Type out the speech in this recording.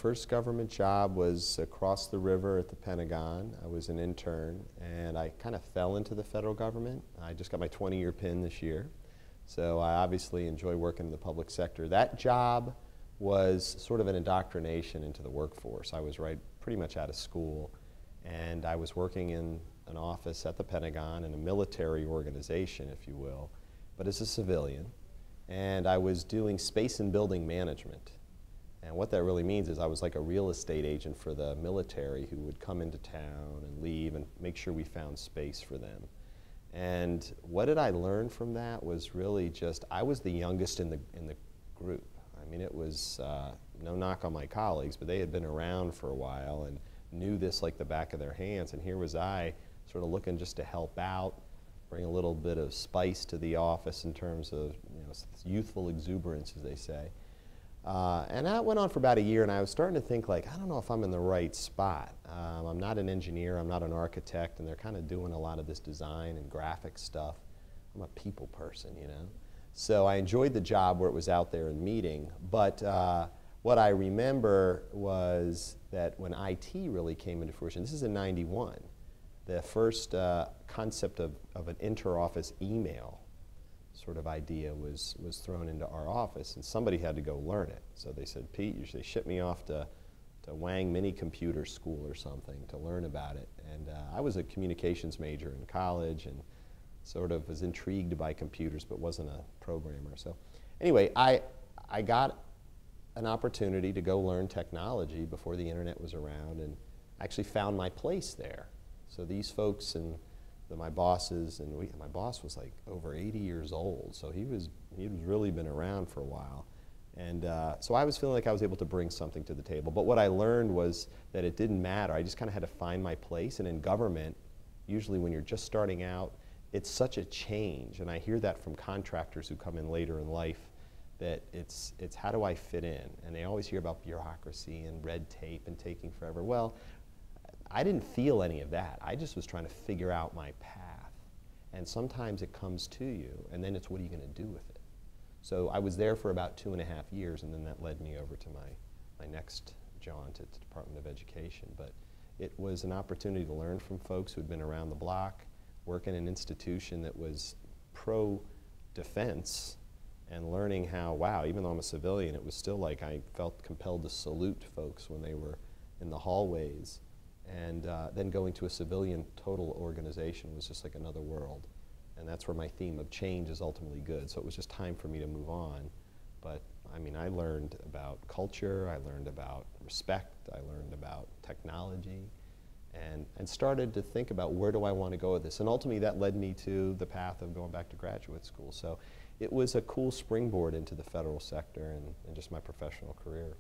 first government job was across the river at the Pentagon. I was an intern, and I kind of fell into the federal government. I just got my 20-year pin this year, so I obviously enjoy working in the public sector. That job was sort of an indoctrination into the workforce. I was pretty much out of school, and I was working in an office at the Pentagon in a military organization, if you will, but as a civilian, and I was doing space and building management. And what that really means is I was like a real estate agent for the military who would come into town and leave and make sure we found space for them. And what did I learn from that was really just, I was the youngest in the group. I mean, it was no knock on my colleagues, but they had been around for a while and knew this like the back of their hands. And here was I sort of looking just to help out, bring a little bit of spice to the office in terms of youthful exuberance, as they say. And that went on for about a year, and I was starting to think, like, I don't know if I'm in the right spot. I'm not an engineer, I'm not an architect, and they're kind of doing a lot of this design and graphic stuff. I'm a people person, you know. So I enjoyed the job where it was out there and meeting, but what I remember was that when IT really came into fruition, this is in '91, the first concept of an inter-office email sort of idea was thrown into our office, and somebody had to go learn it. So they said, Pete, they shipped me off to Wang Mini Computer School or something to learn about it. And I was a communications major in college and sort of was intrigued by computers but wasn't a programmer. So anyway, I got an opportunity to go learn technology before the internet was around and actually found my place there. So these folks and my bosses, and my boss was like over 80 years old, so he was really been around for a while. And so I was feeling like I was able to bring something to the table. But what I learned was that it didn't matter. I just kind of had to find my place. And in government, usually when you're just starting out, it's such a change. And I hear that from contractors who come in later in life, that it's how do I fit in? And they always hear about bureaucracy and red tape and taking forever. Well, I didn't feel any of that. I just was trying to figure out my path. And sometimes it comes to you, and then it's what are you going to do with it? So I was there for about 2.5 years, and then that led me over to my next jaunt at the Department of Education. But it was an opportunity to learn from folks who had been around the block, work in an institution that was pro-defense, and learning how, wow, even though I'm a civilian, it was still like I felt compelled to salute folks when they were in the hallways. And then going to a civilian total organization was just like another world. And that's where my theme of change is ultimately good. So it was just time for me to move on. But I mean, I learned about culture, I learned about respect, I learned about technology, and started to think about where do I want to go with this. And ultimately that led me to the path of going back to graduate school. So it was a cool springboard into the federal sector and just my professional career.